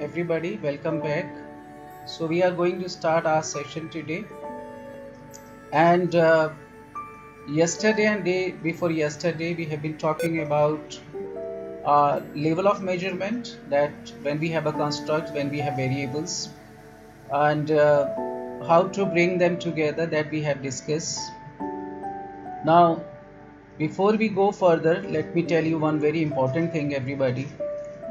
everybody, welcome back. So we are going to start our session today, and yesterday and day before yesterday we have been talking about level of measurement, that when we have a construct, when we have variables, and how to bring them together, that we have discussed. Now before we go further, let me tell you one very important thing, everybody,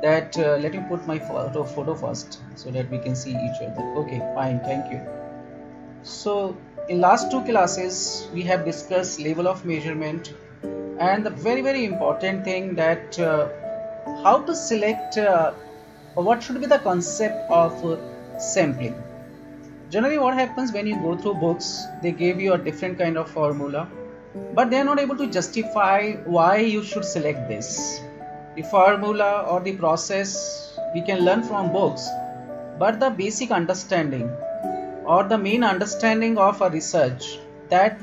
that let me put my photo first so that we can see each other. Okay, fine, thank you. So in last two classes we have discussed level of measurement, and the very important thing, that how to select or what should be the concept of sampling. Generally what happens when you go through books, they give you a different kind of formula, but they are not able to justify why you should select this. The formula or the process we can learn from books, but the basic understanding or the main understanding of a research, that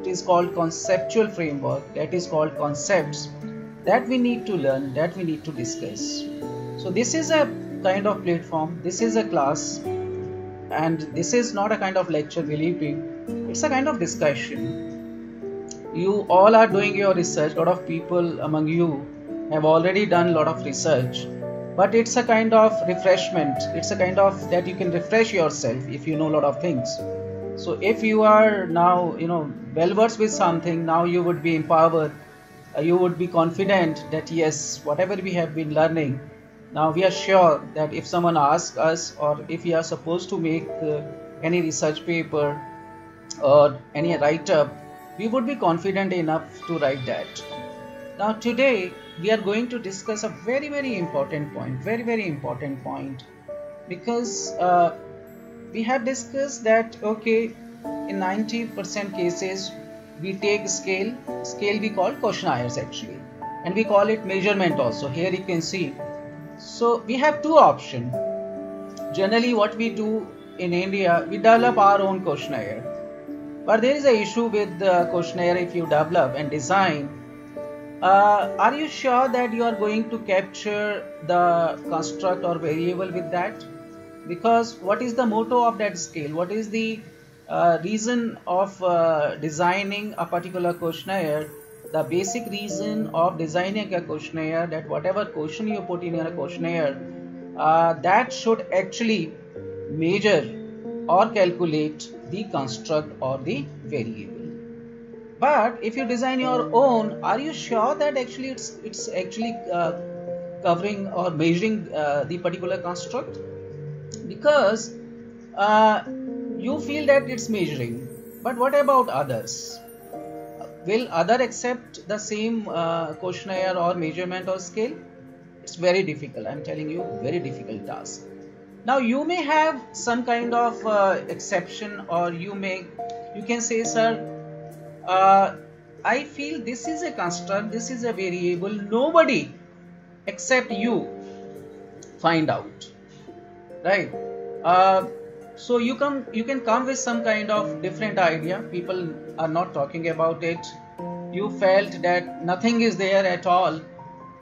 is called conceptual framework, that is called concepts, that we need to learn, that we need to discuss. So this is a kind of platform, this is a class, and this is not a kind of lecture, believe me, it's a kind of discussion. You all are doing your research, a lot of people among you have already done a lot of research, but it's a kind of refreshment, it's a kind of that you can refresh yourself if you know a lot of things. So if you are now well versed with something, now you would be empowered, you would be confident that yes, whatever we have been learning, now we are sure that if someone asks us, or if we are supposed to make any research paper or any write-up, we would be confident enough to write that. Now today we are going to discuss a very important point, very important point, because we have discussed that okay, in 90% cases we take scale we call questionnaires actually, and we call it measurement also. Here you can see, so we have two options. Generally what we do in India, we develop our own questionnaire, but there is an issue with the questionnaire. If you develop and design, are you sure that you are going to capture the construct or variable with that? Because what is the motto of that scale? What is the reason of designing a particular questionnaire? The basic reason of designing a questionnaire, that whatever question you put in your questionnaire, that should actually measure or calculate the construct or the variable. But if you design your own, are you sure that actually it's actually covering or measuring the particular construct? Because you feel that it's measuring, but what about others? Will other accept the same questionnaire or measurement or scale? It's very difficult, I'm telling you, very difficult task. Now you may have some kind of exception, or you can say, sir, I feel this is a construct, this is a variable, nobody except you find out, right? So you can come with some kind of different idea, people are not talking about it, you felt that nothing is there at all.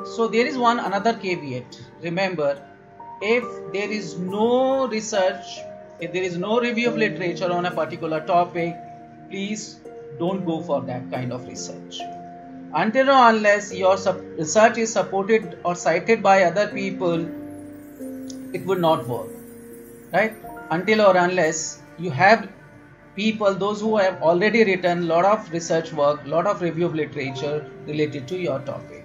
So there is another caveat. Remember, if there is no research, if there is no review of literature on a particular topic, please don't go for that kind of research. Until or unless your research is supported or cited by other people, it would not work, right? Until or unless you have people, those who have already written a lot of research work, lot of review of literature related to your topic.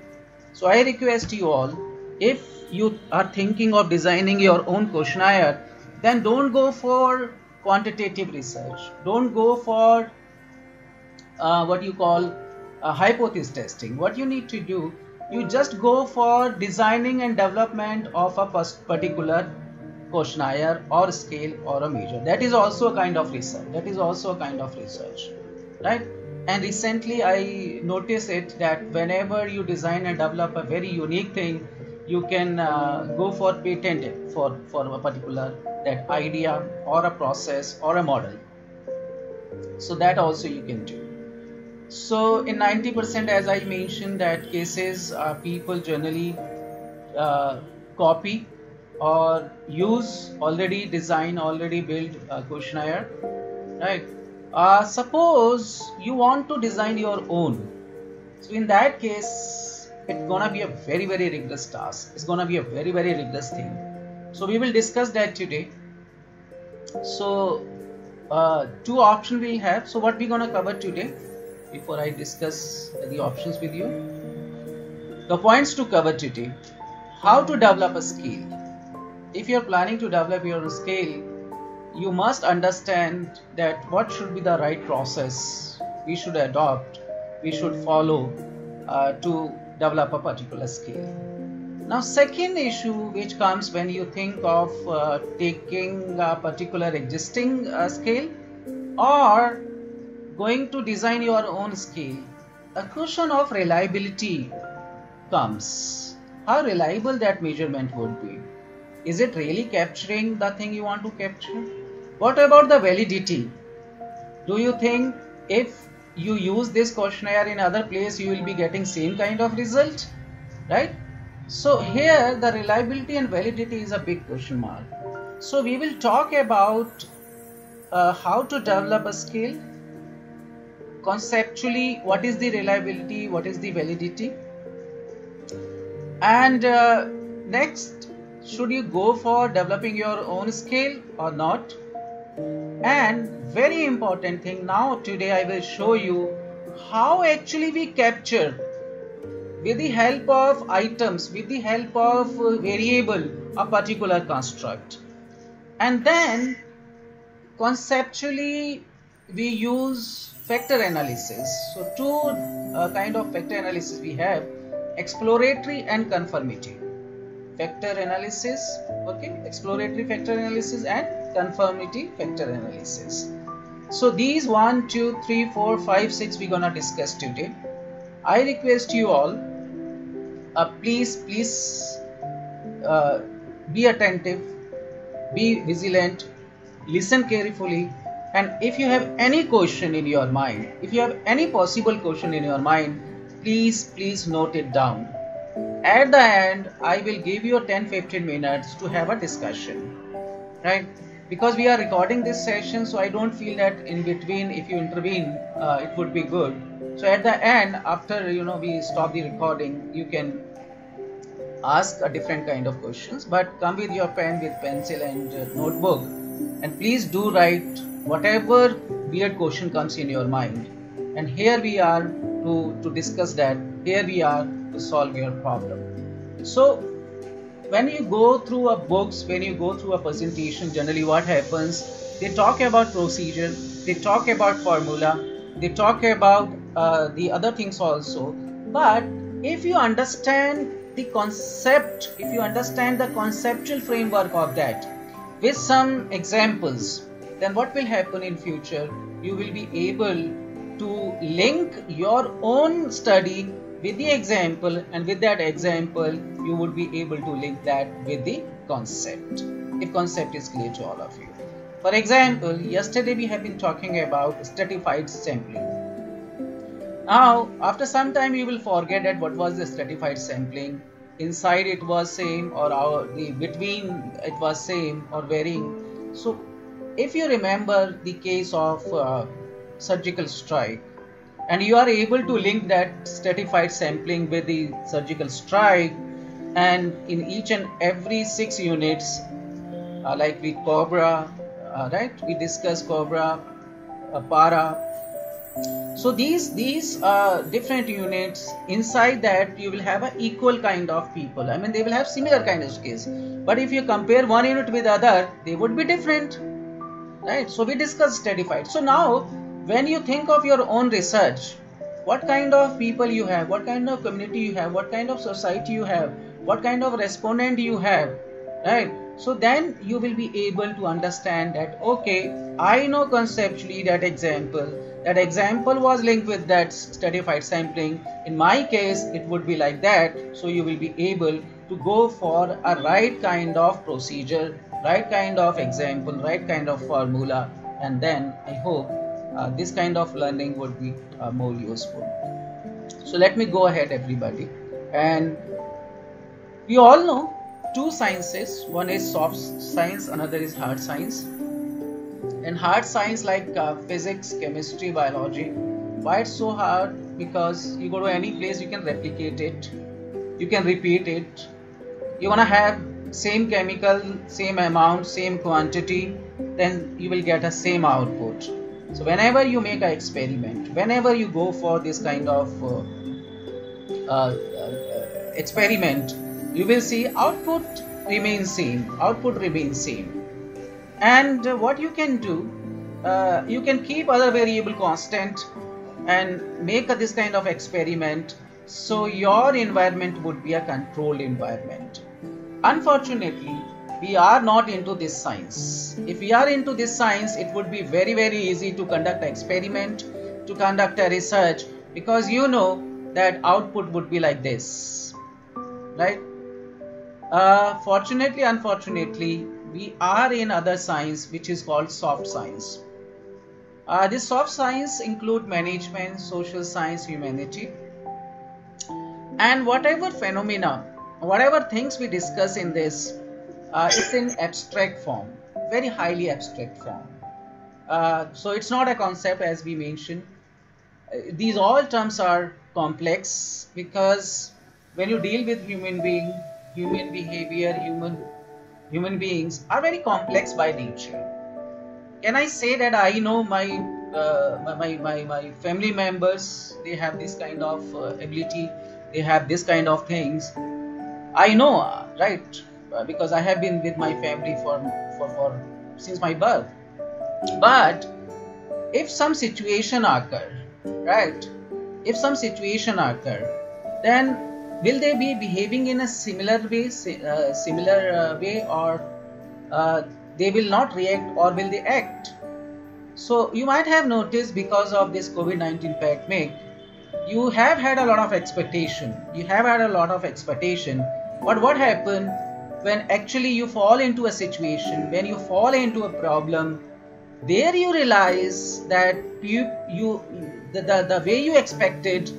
So I request you all, if you are thinking of designing your own questionnaire, then don't go for quantitative research, don't go for what you call hypothesis testing. What you need to do, you just go for designing and development of a particular questionnaire or scale or a measure. That is also a kind of research, right? And recently I noticed it, that whenever you design and develop a very unique thing, you can go for patent it for a particular that idea or a process or a model. So that also you can do. So in 90%, as I mentioned, that cases, people generally copy or use already designed, already built questionnaire, right? Suppose you want to design your own. So in that case, it's gonna be a very rigorous task. It's gonna be a very rigorous thing. So we will discuss that today. So two options we have. So what we're gonna cover today, before I discuss the options with you, the points to cover today: how to develop a skill. If you're planning to develop your skill, you must understand that what should be the right process we should adopt, we should follow to develop a particular skill. Now, second issue which comes when you think of taking a particular existing skill or going to design your own skill, a question of reliability comes. How reliable that measurement would be? Is it really capturing the thing you want to capture? What about the validity? Do you think if you use this questionnaire in other place, you will be getting same kind of result, right? So here the reliability and validity is a big question mark. So we will talk about how to develop a skill. Conceptually, what is the reliability, what is the validity? And next, should you go for developing your own skill or not? And very important thing, now today I will show you how actually we capture with the help of items, with the help of variable, a particular construct. And then conceptually we use factor analysis. So two kind of factor analysis we have: exploratory and conformity factor analysis. Okay, exploratory factor analysis and conformity factor analysis. So these 1, 2, 3, 4, 5, 6 we're gonna discuss today. I request you all, please be attentive, be vigilant, listen carefully, and if you have any question in your mind, if you have any possible question in your mind, please note it down. At the end, I will give you 10-15 minutes to have a discussion, right? Because we are recording this session, so I don't feel that in between, if you intervene, it would be good. So at the end, after we stop the recording, you can ask a different kind of questions, but come with your pen, with pencil and notebook, and please do write whatever weird question comes in your mind. And here we are to discuss that. Here we are to solve your problem. So when you go through a books, when you go through a presentation, generally what happens, they talk about procedure, they talk about formula, they talk about the other things also. But if you understand the concept, if you understand the conceptual framework of that with some examples, then what will happen in future? You will be able to link your own study with the example, and with that example you would be able to link that with the concept, if concept is clear to all of you. For example, yesterday we have been talking about stratified sampling. Now after some time you will forget that what was the stratified sampling. Inside it was same, or between it was same or varying. So if you remember the case of surgical strike, and you are able to link that stratified sampling with the surgical strike, and in each and every 6 units, like with Cobra, right, we discussed Cobra, Para. So these different units, inside that you will have an equal kind of people. I mean, they will have similar kind of case, but if you compare one unit with other, they would be different, right? So we discussed stratified. So now when you think of your own research, what kind of people you have, what kind of community you have, what kind of society you have, what kind of respondent you have, right? So then you will be able to understand that, okay, I know conceptually that example was linked with that stratified sampling. In my case, it would be like that. So you will be able to go for a right kind of procedure, right kind of example, right kind of formula, and then I hope this kind of learning would be more useful. So let me go ahead, everybody. And we all know two sciences. One is soft science, another is hard science. And hard science like physics, chemistry, biology. Why it's so hard? Because you go to any place, you can replicate it, you can repeat it. You want to have same chemical, same amount, same quantity, then you will get a same output. So whenever you make an experiment, whenever you go for this kind of experiment, you will see output remains same, and what you can do, you can keep other variable constant and make this kind of experiment, so your environment would be a controlled environment. Unfortunately, we are not into this science. If we are into this science, it would be very easy to conduct an experiment, to conduct a research, because you know that output would be like this, right? Fortunately, unfortunately, we are in other science which is called soft science. This soft science include management, social science, humanity, and whatever phenomena, whatever things we discuss in this, it's in abstract form, very highly abstract form. So it's not a concept as we mentioned. These all terms are complex, because when you deal with human being, human behavior, human beings are very complex by nature. Can I say that I know my family members, they have this kind of ability, they have this kind of things? I know, right? Because I have been with my family for since my birth. But if some situation occur, right? If some situation occur, then will they be behaving in a similar way, or they will not react, or will they act? So you might have noticed, because of this COVID-19 pandemic, you have had a lot of expectation. But what happened when actually you fall into a situation, when you fall into a problem, there you realize that the way you expected,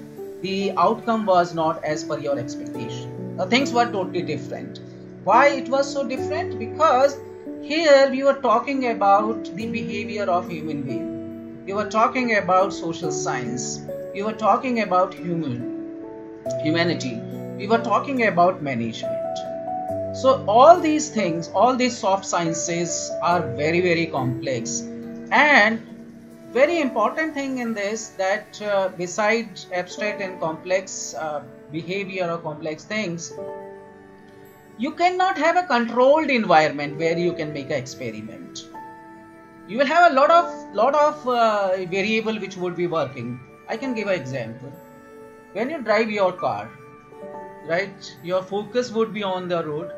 the outcome was not as per your expectation. Now things were totally different. Why it was so different? Because here we were talking about the behavior of human being. We were talking about social science. We were talking about humanity. We were talking about management. So all these things, all these soft sciences are very complex. And very important thing in this, that besides abstract and complex behavior or complex things, you cannot have a controlled environment where you can make an experiment. You will have a lot of variable which would be working. I can give an example. When you drive your car, right, your focus would be on the road.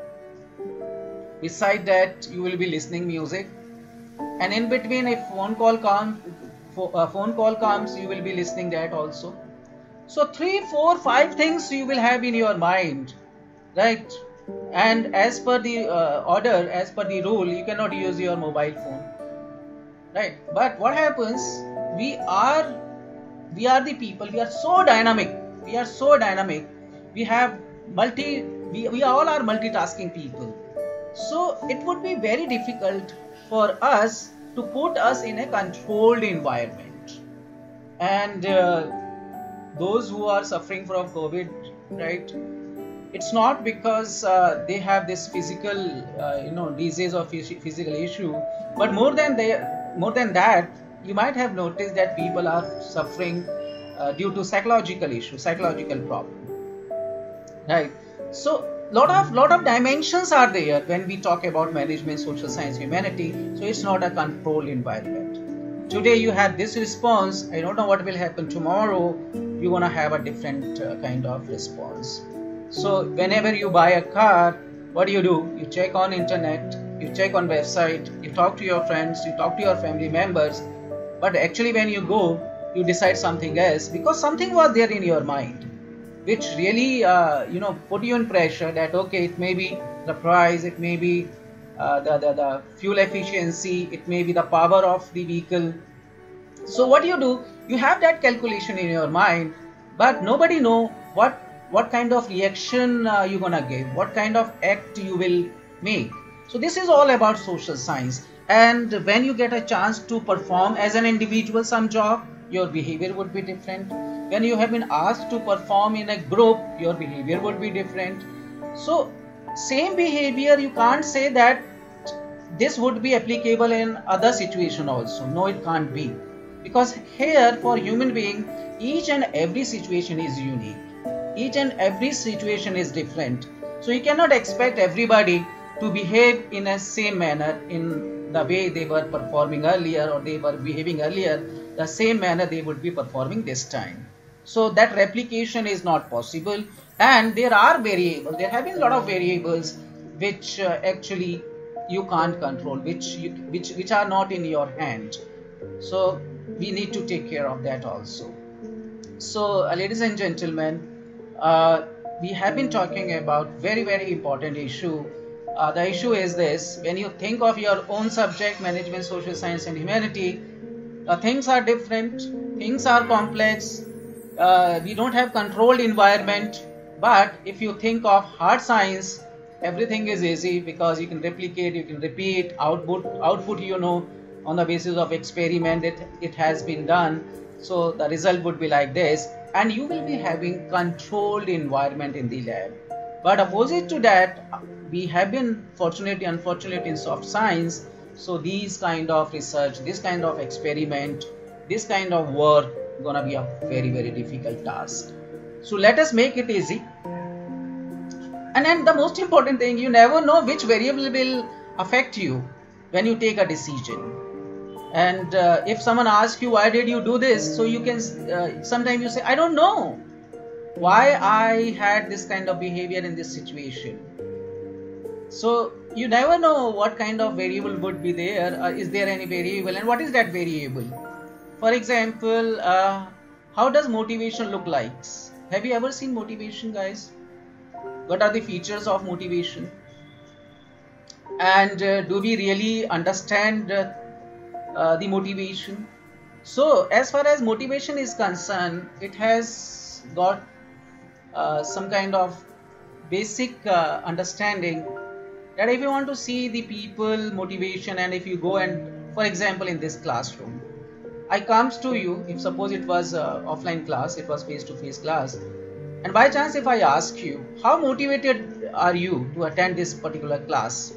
Beside that, you will be listening music, and in between, if phone call comes, you will be listening that also. So 3, 4, 5 things you will have in your mind, right? And as per the order, as per the rule, you cannot use your mobile phone, right? But what happens? We are the people. We are so dynamic. We have we all are multitasking people. So it would be very difficult for us to put us in a controlled environment. And those who are suffering from COVID, right? It's not because they have this physical, disease or physical issue, but more than that, you might have noticed that people are suffering due to psychological issue, psychological problem, right? So lot of dimensions are there when we talk about management, social science, humanity. So it's not a controlled environment. Today you have this response. I don't know what will happen tomorrow. You want to have a different kind of response. So whenever you buy a car, what do? You check on internet, you check on website, you talk to your friends, you talk to your family members. But actually when you go, you decide something else, because something was there in your mind which really put you in pressure, that okay, it may be the price, it may be the fuel efficiency, it may be the power of the vehicle. So what do? You have that calculation in your mind, but nobody know what what kind of reaction you're gonna give, what kind of act you will make. So this is all about social science. And when you get a chance to perform as an individual some job, your behavior would be different. When you have been asked to perform in a group, your behavior would be different. So same behavior, you can't say that this would be applicable in other situation also. No, it can't be, because here for human being, each and every situation is unique, each and every situation is different. So you cannot expect everybody to behave in a same manner, in the way they were performing earlier or they were behaving earlier, the same manner they would be performing this time. So that replication is not possible, and there are variables, there have been a lot of variables which actually you can't control, which are not in your hand. So we need to take care of that also. So ladies and gentlemen, we have been talking about very important issue. The issue is this: when you think of your own subject, management, social science and humanity, things are different, things are complex, we don't have controlled environment. But if you think of hard science, everything is easy, because you can replicate, you can repeat, output you know, on the basis of experiment it has been done. So the result would be like this, and you will be having controlled environment in the lab. But opposite to that, we have been unfortunate in soft science. So these kind of research, this kind of experiment, this kind of work gonna be a very difficult task. So let us make it easy. And then the most important thing, you never know which variable will affect you when you take a decision. And if someone asks you, why did you do this? So you can, sometimes you say, I don't know why I had this kind of behavior in this situation. So you never know what kind of variable would be there. Is there any variable, and what is that variable? For example, how does motivation look like? Have you ever seen motivation, guys? What are the features of motivation? And do we really understand the motivation? So as far as motivation is concerned, it has got some kind of basic understanding, that if you want to see the people motivation, and if you go and, for example, in this classroom, I comes to you, if suppose it was offline class, it was face-to-face class, and by chance if I ask you, how motivated are you to attend this particular class?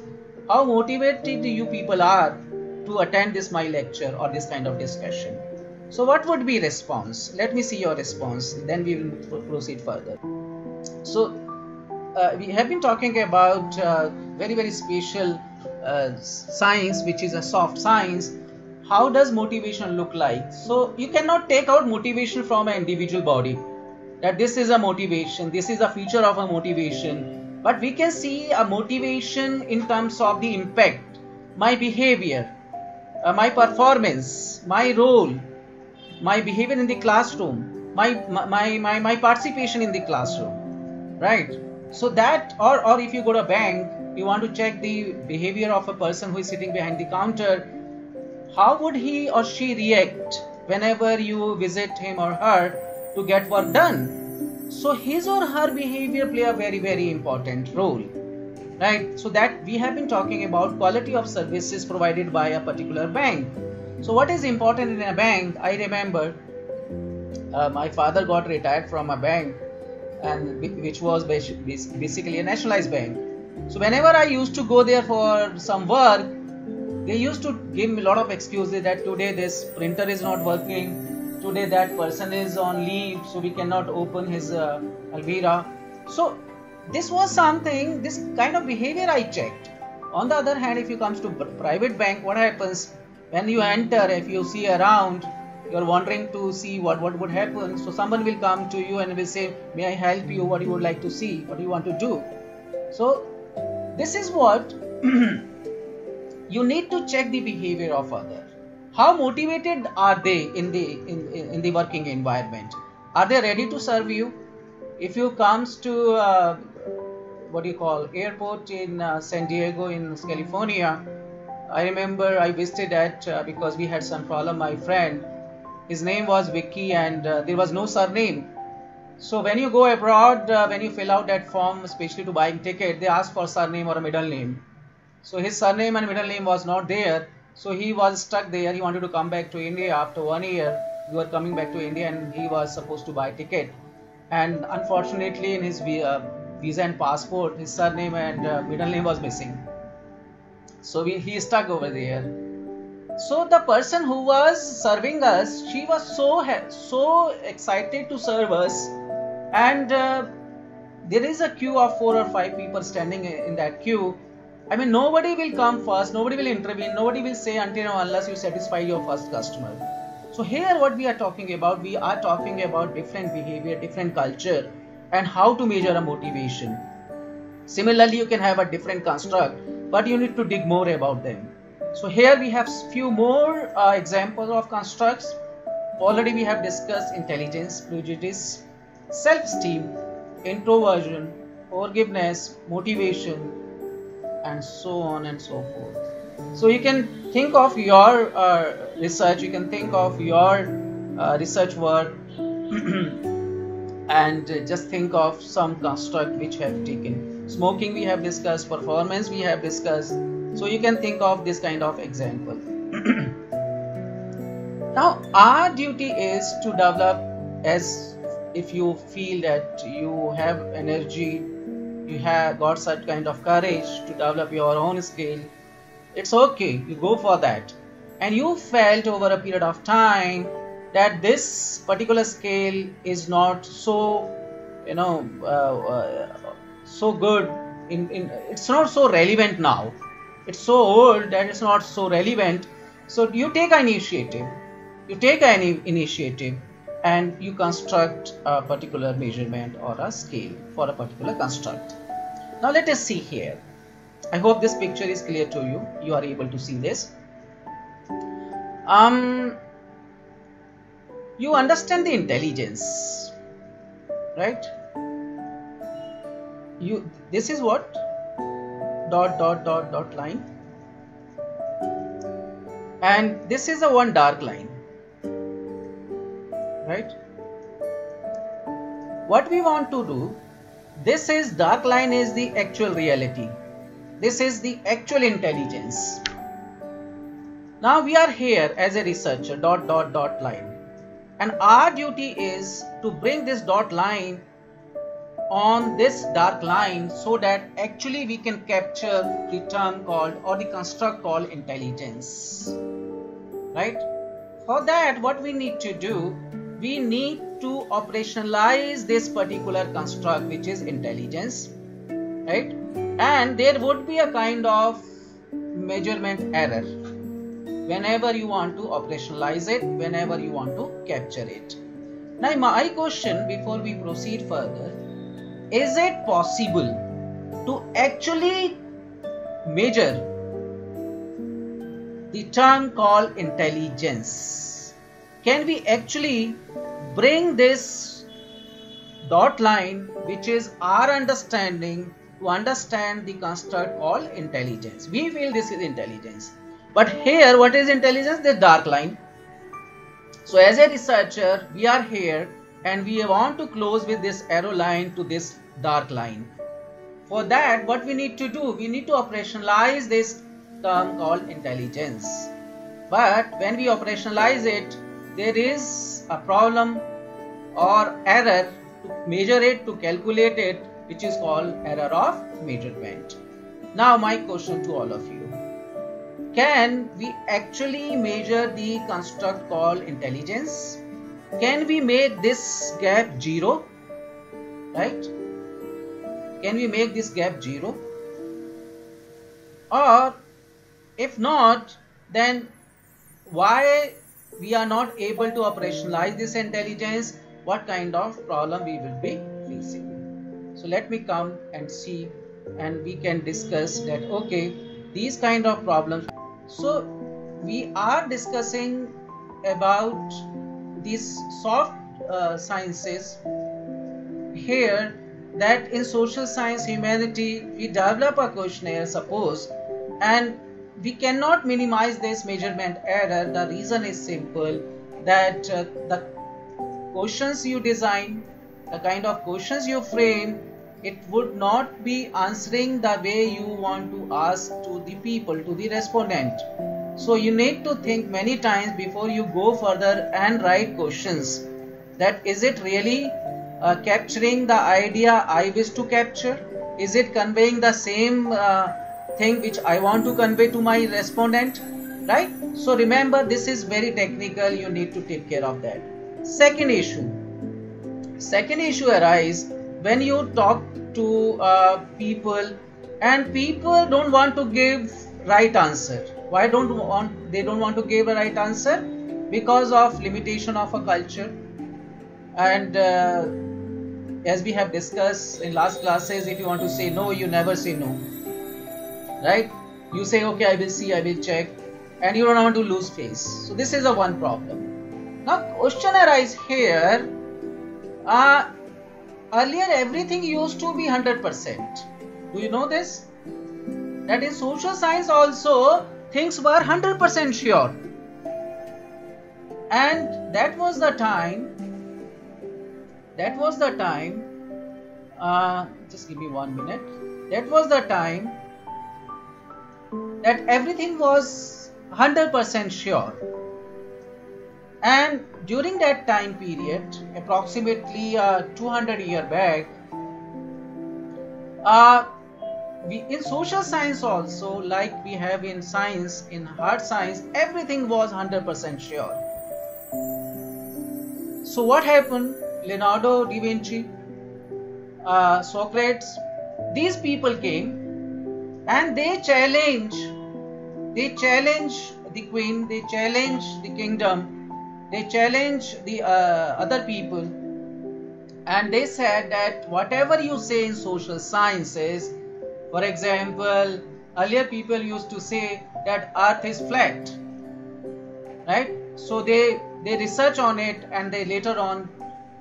How motivated you people are to attend this my lecture or this kind of discussion? So what would be response? Let me see your response, then we will proceed further. So we have been talking about very special science, which is a soft science. How does motivation look like? So you cannot take out motivation from an individual body, that this is a motivation, this is a feature of a motivation. But we can see a motivation in terms of the impact, my behavior, my performance, my role, my behavior in the classroom, my participation in the classroom, right? So that, or if you go to a bank, you want to check the behavior of a person who is sitting behind the counter. How would he or she react whenever you visit him or her to get work done? So his or her behavior play a very important role, right? So that we have been talking about quality of services provided by a particular bank. So what is important in a bank? I remember my father got retired from a bank, and which was basically a nationalized bank. So whenever I used to go there for some work, they used to give me a lot of excuses, that today this printer is not working, today that person is on leave, so we cannot open his Alvira. So this was something, this kind of behavior I checked. On the other hand, if you comes to private bank, what happens when you enter? If you see around, you're wondering to see what would happen. So someone will come to you and will say, may I help you? What you would like to see? What do you want to do? So this is what you need to check the behavior of others. How motivated are they in the working environment? Are they ready to serve you? If you comes to what do you call airport in San Diego in California, I remember I visited that because we had some problem. My friend, his name was Vicky, and there was no surname. So when you go abroad, when you fill out that form, especially to buying ticket, they ask for surname or a middle name. So his surname and middle name was not there. So he was stuck there. He wanted to come back to India after 1 year. We were coming back to India and he was supposed to buy ticket. And unfortunately in his visa and passport, his surname and middle name was missing. So he stuck over there. So the person who was serving us, she was so excited to serve us, and there is a queue of 4 or 5 people standing in that queue. I mean, nobody will come first, nobody will intervene, nobody will say until now unless you satisfy your first customer. So here what we are talking about different behavior, different culture, and how to measure a motivation. Similarly, you can have a different construct, but you need to dig more about them. So here we have few more examples of constructs. Already we have discussed intelligence, prejudice, self-esteem, introversion, forgiveness, motivation, and so on and so forth. So you can think of your research, you can think of your research work and just think of some construct which have taken. Smoking we have discussed, performance we have discussed. So you can think of this kind of example. Now our duty is to develop, as if you feel that you have energy, you have got such kind of courage to develop your own skill, it's okay, you go for that. And you felt over a period of time that this particular skill is not so, so good, it's not so relevant now. It's so old that it's not so relevant. So you take an initiative. And you construct a particular measurement or a scale for a particular construct. Now let us see here. I hope this picture is clear to you. You are able to see this. You understand the intelligence, right? This is what? Dot line, and this is a one dark line, right? What we want to do, this is dark line is the actual reality, this is the actual intelligence. Now we are here as a researcher, dot line, and our duty is to bring this dot line on this dark line so that actually we can capture the term called, or the construct called, intelligence, right? For that, what we need to do, we need to operationalize this particular construct, which is intelligence, right? And there would be a kind of measurement error whenever you want to operationalize it, whenever you want to capture it. Now my question before we proceed further, is it possible to actually measure the term called intelligence? Can we actually bring this dot line, which is our understanding, to understand the construct called intelligence? We feel this is intelligence, but here what is intelligence? The dark line. So as a researcher, we are here and we want to close with this arrow line to this dark line. For that, what we need to do, we need to operationalize this term called intelligence. But when we operationalize it, there is a problem or error to measure it, to calculate it, which is called error of measurement. Now my question to all of you, can we actually measure the construct called intelligence? Can we make this gap 0? Right? Can we make this gap 0? Or if not, then why we are not able to operationalize this intelligence? What kind of problem we will be facing? So let me come and see, and we can discuss that. Okay, these kind of problems. So we are discussing about these soft sciences here, that in social science, humanity, we develop a questionnaire, suppose, and we cannot minimize this measurement error. The reason is simple, that the questions you design, the kind of questions you frame, it would not be answering the way you want to ask to the people, to the respondent. So you need to think many times before you go further and write questions, that is it really capturing the idea I wish to capture? Is it conveying the same thing which I want to convey to my respondent? Right? So remember, this is very technical, you need to take care of that. Second issue arises when you talk to people and people don't want to give right answer. Why they don't want to give a right answer? Because of limitation of a culture. And as we have discussed in last classes, if you want to say no, you never say no, right? You say okay, I will see, I will check, and you don't want to lose face. So this is a one problem. Now question arises here, earlier everything used to be 100%. Do you know this? That in social science also things were 100% sure, and that was the time, just give me 1 minute, that was the time that everything was 100% sure. And during that time period, approximately 200 years back, in social science also, like we have in science, in hard science, everything was 100% sure. So what happened? Leonardo da Vinci, Socrates, these people came and they challenged the queen, they challenged the kingdom, they challenged the other people, and they said that whatever you say in social sciences, for example, earlier people used to say that earth is flat, right? So they research on it and they later on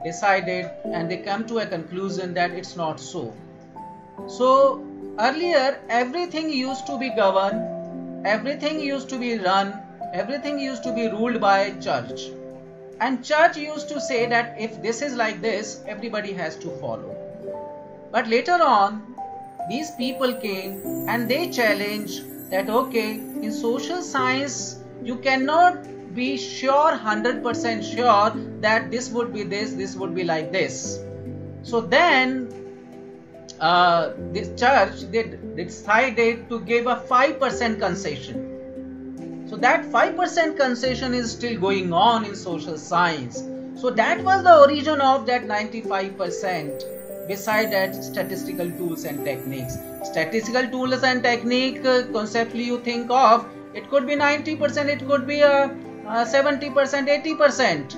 decided and they come to a conclusion that it's not so. So earlier everything used to be governed, everything used to be run, everything used to be ruled by church, and church used to say that if this is like this, everybody has to follow. But later on these people came and they challenged that okay, in social science you cannot be sure, 100% sure that this would be this would be like this. So then this church, they decided to give a 5% concession. So that 5% concession is still going on in social science. So that was the origin of that 95%. Beside that, statistical tools and techniques. Statistical tools and technique, conceptually you think of, it could be 90%, it could be 70%, 80%.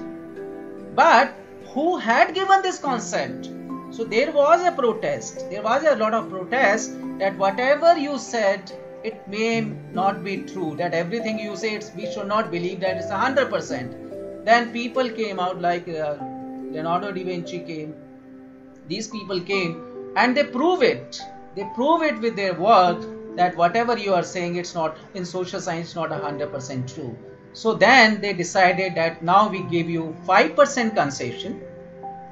But who had given this concept? So there was a protest. There was a lot of protest that whatever you said, it may not be true. That everything you say, we should not believe that it's 100%. Then people came out like Leonardo da Vinci came. These people came and they prove it. They prove it with their work that whatever you are saying, it's not in social science, not 100% true. So then they decided that now we give you 5% concession.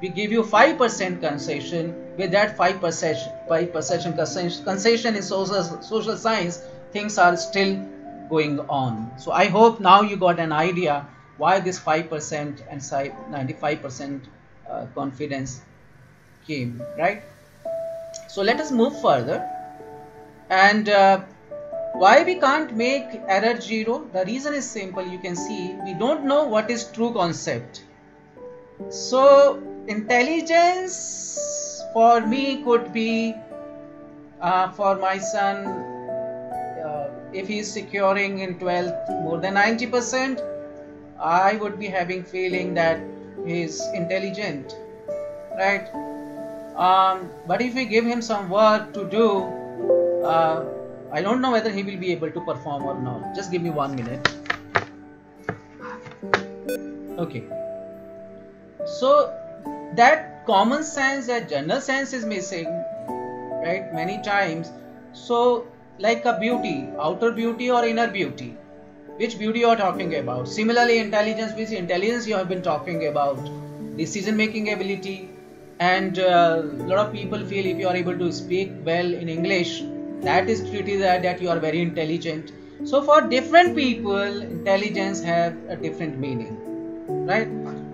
We give you 5% concession. With that 5% concession in social science, things are still going on. So I hope now you got an idea why this 5% and 95% confidence came, right? So let us move further. And why we can't make error 0? The reason is simple. You can see we don't know what is true concept. So intelligence for me could be for my son, if he is securing in 12th more than 90%, I would be having feeling that he is intelligent, right? But if we give him some work to do, I don't know whether he will be able to perform or not. Just give me 1 minute. Okay. So that common sense, that general sense is missing, right? Many times. So like a beauty, outer beauty or inner beauty. Which beauty you are talking about? Similarly, intelligence, which intelligence you have been talking about? Decision making ability, and a lot of people feel if you are able to speak well in English, that is treated that you are very intelligent. So for different people, intelligence have a different meaning, right?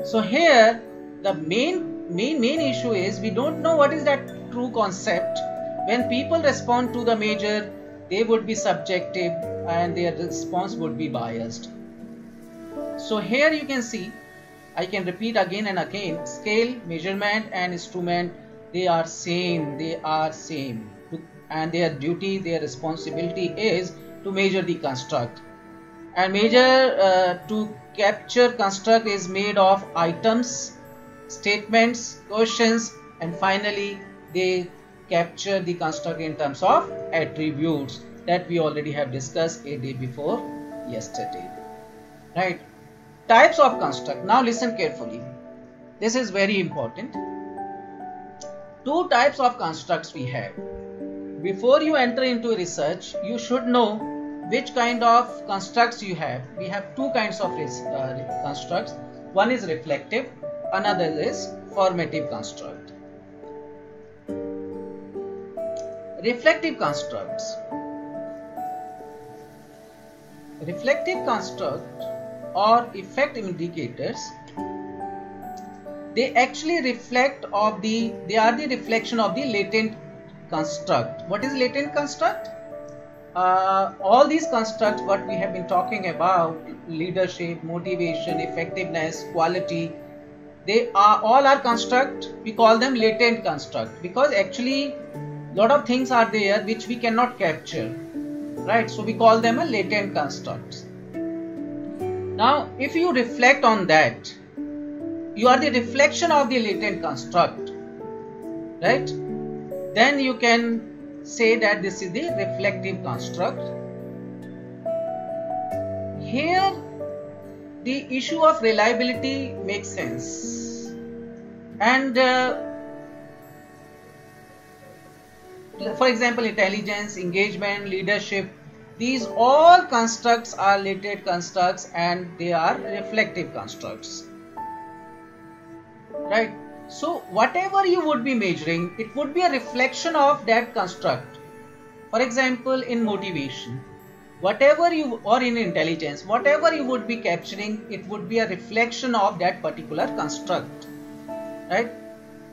So here the main issue is we don't know what is that true concept. When people respond to the major, they would be subjective and their response would be biased. So here you can see, I can repeat again and again, scale, measurement and instrument, they are same, and their duty, their responsibility is to measure the construct. And measure to capture construct is made of items, statements, questions, and finally they capture the construct in terms of attributes that we already have discussed a day before yesterday, right? Types of construct. Now listen carefully. This is very important. Two types of constructs we have. Before you enter into research, you should know which kind of constructs you have. We have two kinds of constructs. One is reflective, another is formative construct. Reflective constructs. Reflective construct or effect indicators, they actually reflect of they are the reflection of the latent construct. What is latent construct? All these constructs what we have been talking about, leadership, motivation, effectiveness, quality, they are all our construct. We call them latent construct because actually lot of things are there which we cannot capture, right? So we call them a latent constructs. Now if you reflect on that, you are the reflection of the latent construct, right? Then you can say that this is the reflective construct. Here the issue of reliability makes sense, and for example intelligence, engagement, leadership, these all constructs are latent constructs and they are reflective constructs, right? So whatever you would be measuring, it would be a reflection of that construct. For example, in motivation, whatever you, or in intelligence, whatever you would be capturing, it would be a reflection of that particular construct, right?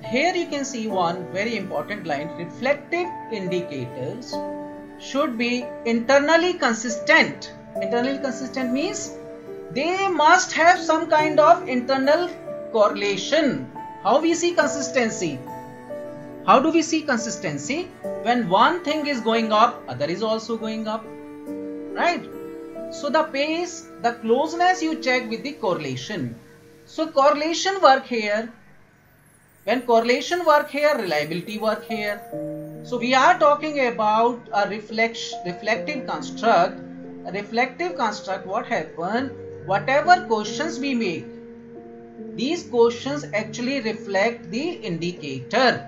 Here you can see one very important line: reflective indicators should be internally consistent. Internally consistent means they must have some kind of internal correlation. How we see consistency? How do we see consistency? When one thing is going up, other is also going up, right? So the pace, the closeness you check with the correlation. So correlation work here. When correlation work here, reliability work here. So we are talking about a reflective construct. A reflective construct, what happens? Whatever questions we make, these questions actually reflect the indicator.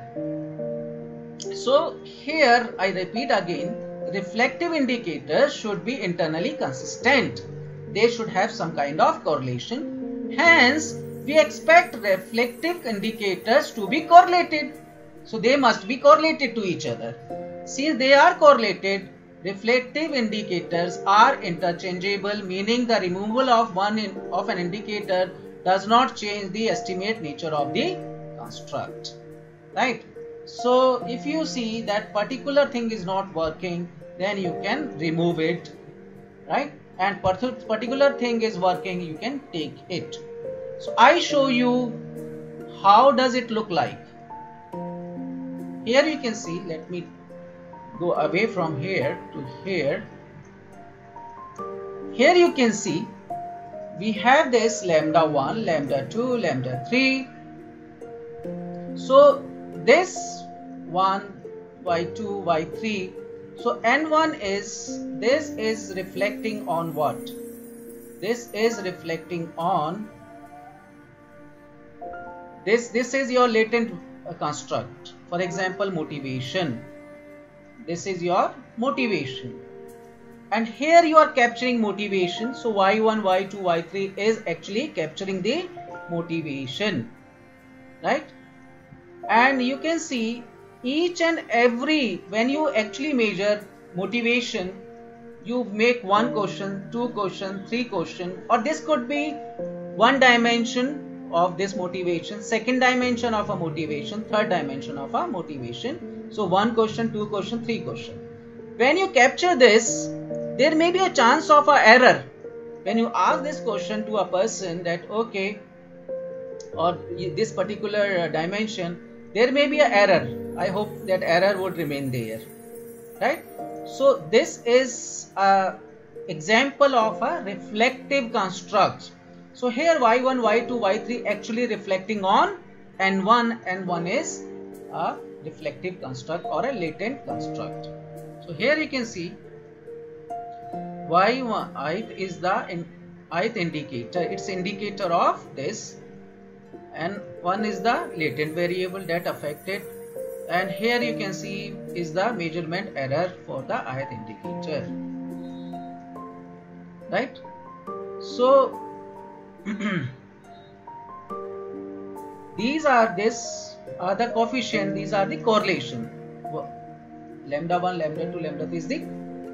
So here I repeat again, reflective indicators should be internally consistent. They should have some kind of correlation. Hence, we expect reflective indicators to be correlated. So they must be correlated to each other. Since they are correlated, reflective indicators are interchangeable, meaning the removal of an indicator does not change the estimate nature of the construct, right? So if you see that particular thing is not working, then you can remove it, right? And particular thing is working, you can take it. So I show you how does it look like. Here you can see, let me go away from here to here. Here you can see we have this lambda 1, lambda 2, lambda 3. So this 1, y2, y3. So n1 is, this is reflecting on what? This is reflecting on, this is your latent construct. For example, motivation. This is your motivation. And here you are capturing motivation. So y1, y2, y3 is actually capturing the motivation, right? and you can see each and every, when you actually measure motivation, you make one question, two question, three question, or this could be one dimension of this motivation, second dimension of a motivation, third dimension of a motivation. So one question, two question, three question. When you capture this, there may be a chance of an error. When you ask this question to a person that okay, or this particular dimension, there may be an error. I hope that error would remain there, right? So this is an example of a reflective construct. So here y1, y2, y3 actually reflecting on n1, n1 is a reflective construct or a latent construct. So here you can see y1 ith is the ith indicator, it's indicator of this, and one is the latent variable that affected, and here you can see is the measurement error for the ith indicator, right? So these are the coefficient, these are the correlation. Lambda 1, lambda 2, lambda 3 is the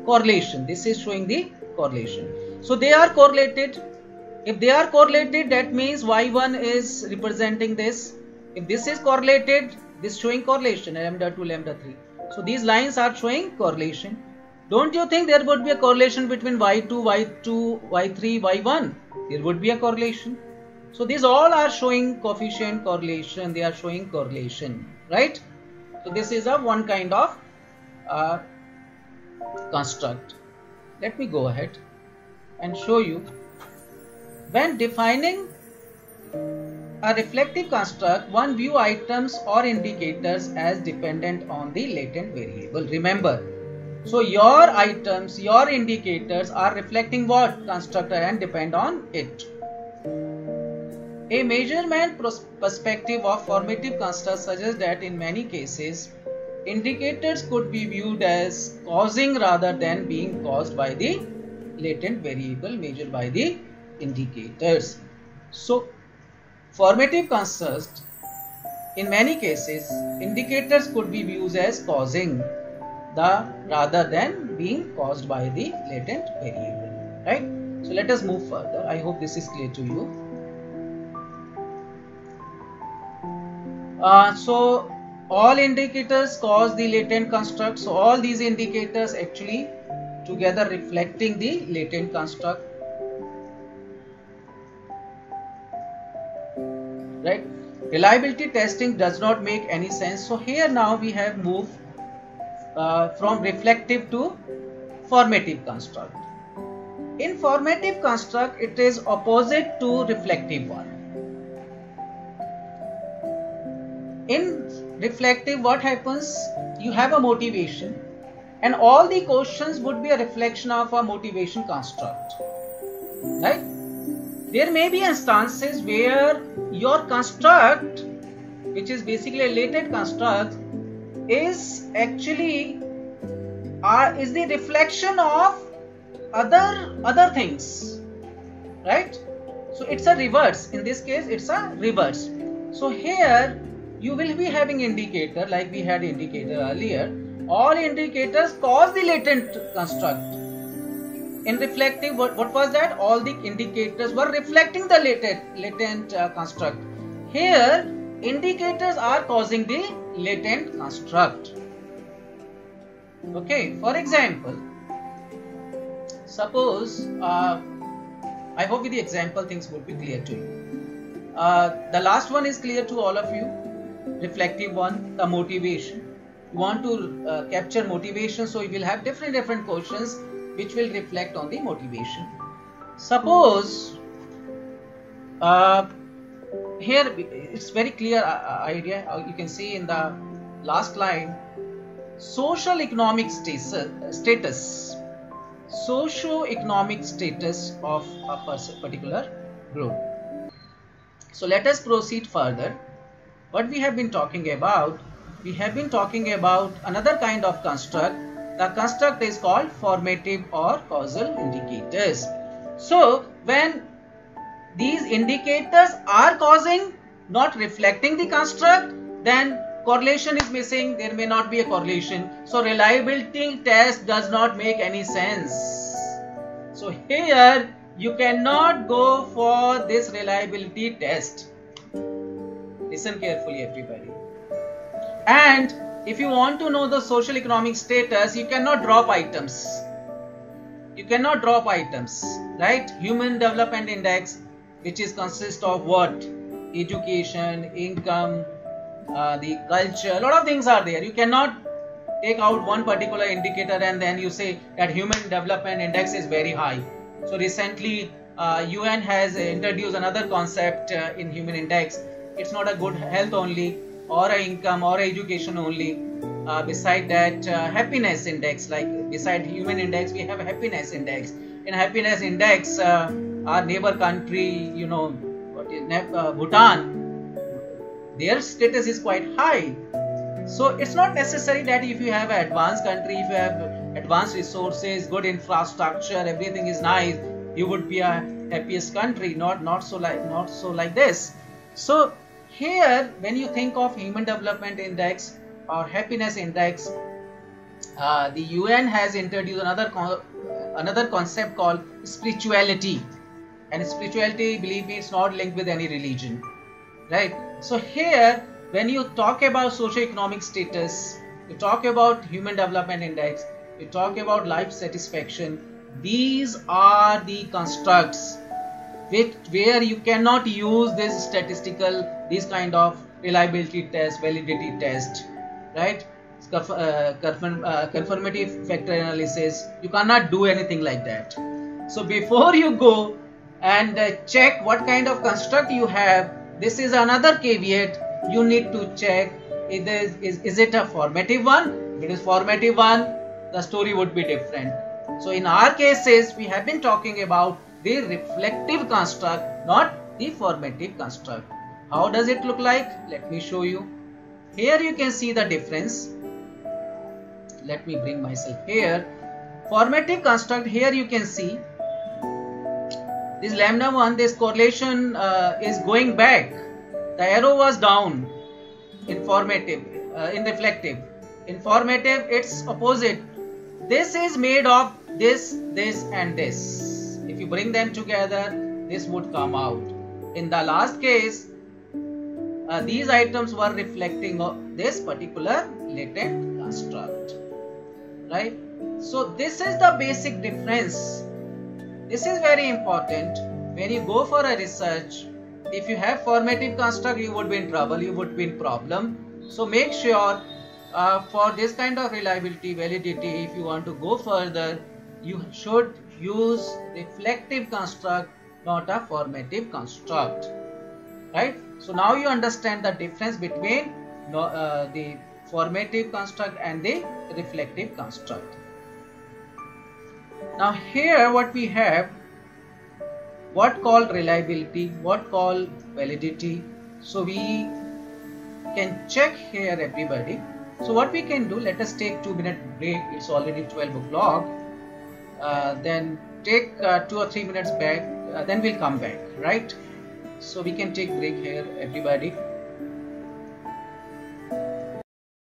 correlation. This is showing the correlation. So they are correlated. If they are correlated, that means y1 is representing this. If this is correlated, this showing correlation, lambda 2, lambda 3. So these lines are showing correlation. Don't you think there would be a correlation between y2, y2, y3, y1? There would be a correlation. So these all are showing coefficient correlation. They are showing correlation, right? So this is a one kind of construct. Let me go ahead and show you. When defining a reflective construct, one view items or indicators as dependent on the latent variable. Remember, so your items, your indicators are reflecting what constructor and depend on it. A measurement perspective of formative constructs suggests that in many cases, indicators could be viewed as causing rather than being caused by the latent variable measured by the indicators. So, formative constructs, in many cases, indicators could be viewed as causing rather than being caused by the latent variable, right? So let us move further. I hope this is clear to you. So all indicators cause the latent construct. So all these indicators actually together reflecting the latent construct, right? Reliability testing does not make any sense. So here now we have moved from reflective to formative construct. In formative construct, it is opposite to reflective one. In reflective, what happens? You have a motivation, and all the questions would be a reflection of a motivation construct, right? There may be instances where your construct, which is basically a latent construct, is actually is the reflection of other things, right? So it's a reverse. In this case, it's a reverse. So here you will be having indicator like we had indicator earlier. All indicators cause the latent construct. In reflective, what was that? All the indicators were reflecting the latent construct. Here, indicators are causing the latent construct. Okay, for example, suppose, I hope with the example things would be clear to you. The last one is clear to all of you. Reflective one, the motivation. You want to capture motivation, so you will have different questions which will reflect on the motivation. Suppose here it's very clear idea. You can see in the last line, socio-economic status, socio-economic status of a particular group. So let us proceed further. What we have been talking about, we have been talking about another kind of construct. The construct is called formative or causal indicators. So when these indicators are causing, not reflecting the construct, then correlation is missing, there may not be a correlation. So reliability test does not make any sense. So here you cannot go for this reliability test. Listen carefully, everybody. And if you want to know the social economic status, you cannot drop items. You cannot drop items, right? Human Development Index, which is consist of what? Education, income, the culture, a lot of things are there. You cannot take out one particular indicator and then you say that Human Development Index is very high. So recently UN has introduced another concept in Human Index. It's not a good health only or a income or education only. Beside that, happiness index, like beside Human Index we have a happiness index. In happiness index, our neighbor country, you know, what is Bhutan, their status is quite high. So it's not necessary that if you have an advanced country, if you have advanced resources, good infrastructure, everything is nice, you would be a happiest country. Not so like this. So here, when you think of Human Development Index or happiness index, the UN has introduced another concept called spirituality. And spirituality, believe me, it's not linked with any religion, right? So here, when you talk about socio-economic status, you talk about Human Development Index, you talk about life satisfaction, these are the constructs where you cannot use this kind of reliability test, validity test, right? Conformative factor analysis, you cannot do anything like that. So before you go and check what kind of construct you have, this is another caveat. You need to check is it a formative one. If it is formative one, the story would be different. So in our cases, we have been talking about the reflective construct, not the formative construct. How does it look like? Let me show you. Here you can see the difference. Let me bring myself here. Formative construct, here you can see this lambda 1, this correlation is going back. The arrow was down in formative, in reflective. In formative, it's opposite. This is made of this, this and this. If you bring them together, this would come out. In the last case, these items were reflecting this particular latent construct, right? So this is the basic difference. This is very important. When you go for a research, if you have formative construct, you would be in trouble, you would be in problem. So make sure for this kind of reliability, validity, if you want to go further, you should use reflective construct, not a formative construct, right? So now you understand the difference between the formative construct and the reflective construct. Now here what we have, what called reliability, what called validity. So we can check here, everybody. So what we can do, let us take 2-minute break. It's already 12 o'clock. Then take 2 or 3 minutes back. Then we'll come back, right? So we can take break here, everybody.